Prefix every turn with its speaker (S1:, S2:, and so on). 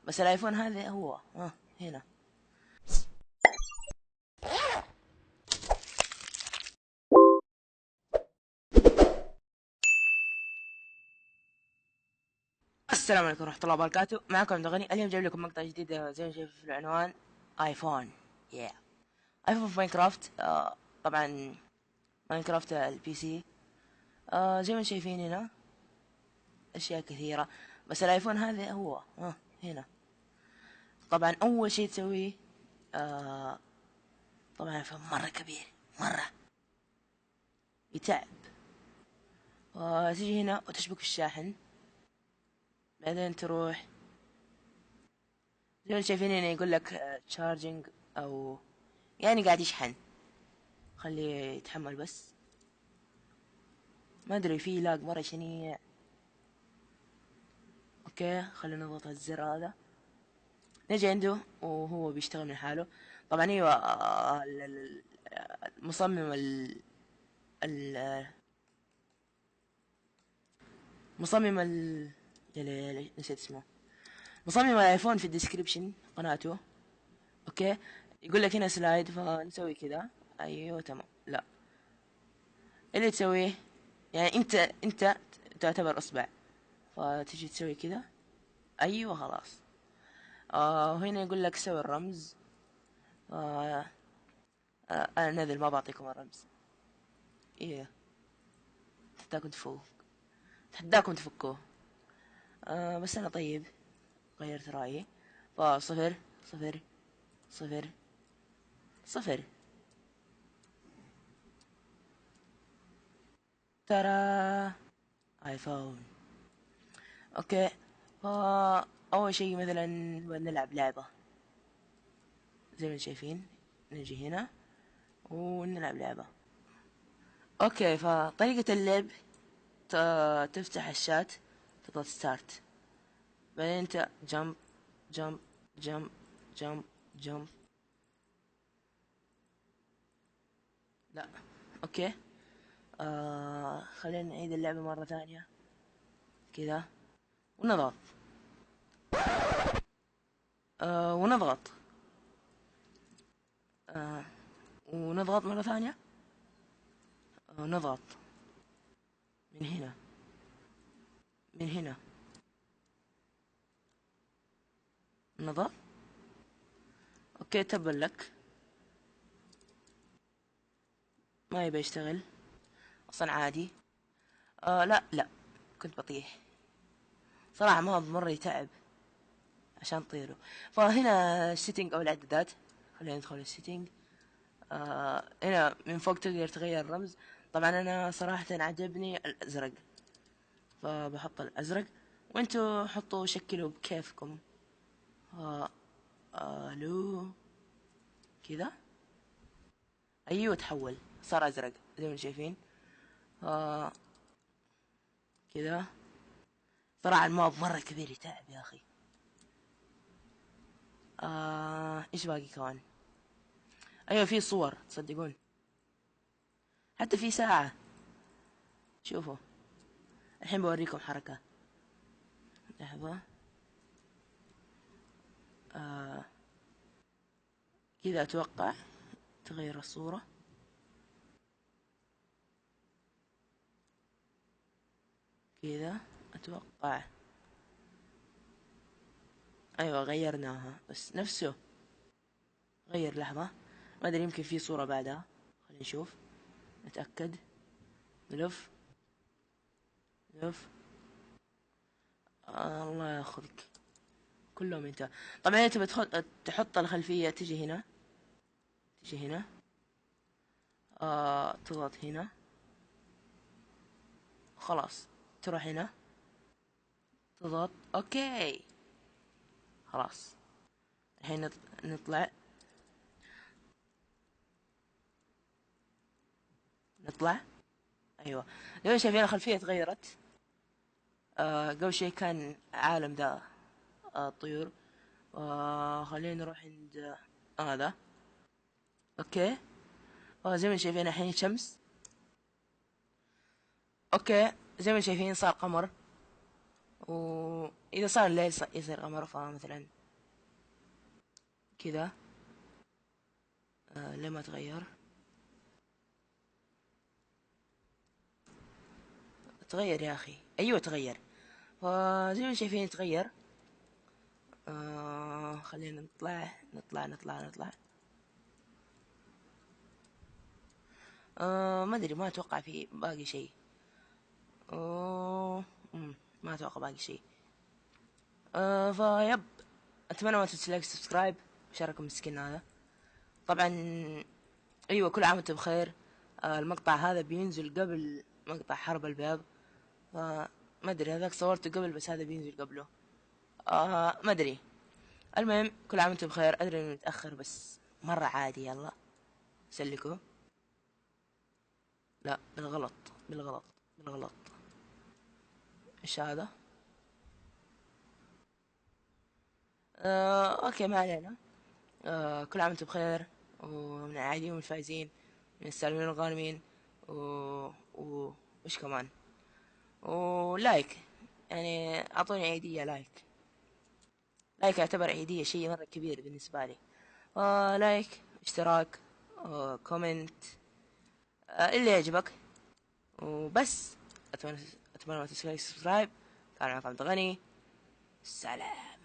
S1: بس الايفون هذا هو هنا. السلام عليكم ورحمة الله وبركاته، معكم عبد الغني. اليوم جايب لكم مقطع جديد زي ما شايف في العنوان، ايفون. ايفون في ماينكرافت. طبعا ماينكرافت البي سي. زي ما شايفين هنا اشياء كثيرة، بس الايفون هذا هو هنا. طبعا اول شيء تسويه، آه طبعا الايفون مرة كبير، مرة يتعب. تيجي هنا وتشبك في الشاحن، بعدين تروح زي ما شايفين هنا يقول لك تشارجنج، او يعني قاعد يشحن. خليه يتحمل بس. ما ادري، فيه لاج مرة شنيع. اوكي، خلينا نضغط الزر هذا، نجي عنده وهو بيشتغل من حاله. طبعا ايوه، المصمم ال- مصمم نسيت اسمه. مصمم الايفون في الديسكريبشن قناته. اوكي، يقول لك هنا سلايد، فنسوي كذا. ايوه تمام. لا، اللي تسويه يعني انت تعتبر اصبع، فتجي تسوي كذا. ايوه خلاص. وهنا يقول لك سوي الرمز. آه انا نذل ما بعطيكم الرمز. ايه، تحداكم تفوق، تحداكم تفكوه. بس انا طيب، غيرت رايي. فصفر، صفر، صفر، صفر. ترى ايفون. اوكي. اول شيء مثلا نلعب لعبة زي ما شايفين. نجي هنا ونلعب لعبة. اوكي، فطريقة اللعب، تفتح الشات، تضغط ستارت، بعدين انت جمب، جمب، جمب، جمب، جمب. لا، اوكي. خلينا نعيد اللعبة مرة ثانية كذا، ونضغط. ونضغط. آه ونضغط مرة ثانية. ونضغط من هنا، من هنا، نضغط. اوكي، تبا لك. ما يبي يشتغل اصلا، عادي. لا لا، كنت بطيح صراحة. ما مرة يتعب عشان تطيره. فهنا السيتنج او الاعدادات. خلينا ندخل السيتنج. هنا من فوق تقدر تغير الرمز. طبعا انا صراحة عجبني الازرق، فبحط الازرق، وانتوا حطوا شكلوا بكيفكم. آه الو كذا. ايوه، تحول صار ازرق زي ما شايفين. آه كذا. صراحة الماب مرة كبير، يتعب يا اخي. ايش باقي كمان؟ ايوه، في صور تصدقون، حتى في ساعة. شوفوا، الحين بوريكم حركة. لحظة. آه كذا اتوقع تغير الصورة. كذا اتوقع. ايوه غيرناها، بس نفسه غير. لحظة، ما ادري، يمكن في صورة بعدها. خلينا نشوف، نتأكد. نلف، نلف. الله ياخذك، كلهم انت. طبعا انت تحط الخلفية. تجي هنا، تجي هنا. تضغط هنا، خلاص. تروح هنا، تضغط اوكي، خلاص. الحين نطلع، نطلع. ايوه، لو شايفين الخلفية تغيرت. قبل شيء كان عالم ذا الطيور. خلينا نروح عند هذا. اوكي. زي ما شايفين الحين شمس. اوكي، زي ما شايفين صار قمر. وإذا صار الليل يصير قمر، فمثلا كذا. ليه ما تغير؟ تغير يا أخي، أيوة تغير. فزي ما شايفين تغير. خلينا نطلع. ما أدري، ما أتوقع في باقي شيء. آه ما أتوقع باقي شيء. فيب، أتمنى ما تنسوا لايك سبسكرايب وشاركوا السكن هذا طبعا. أيوة، كل عام وأنتم بخير. المقطع هذا بينزل قبل مقطع حرب الباب. ما أدري، هذاك صورته قبل، بس هذا بينزل قبله. ما أدري. المهم، كل عام وأنتم بخير. أدري إنه متأخر، بس مرة عادي. يلا سلكوا. لا، بالغلط بالغلط بالغلط. إيش هذا؟ أوكي، ما علينا. كل عام وأنتم بخير، ومن العاديين والفائزين، من السالمين والغانمين. و... وش كمان؟ ولايك، يعني أعطوني عيدية. لايك يعتبر عيدية، شيء مرة كبير بالنسبة لي. لايك، اشتراك، كومنت، اللي يعجبك. وبس. أتمنى أتمنى ما تنسوا سبسكرايب. كان معكم عبد الغني. سلام.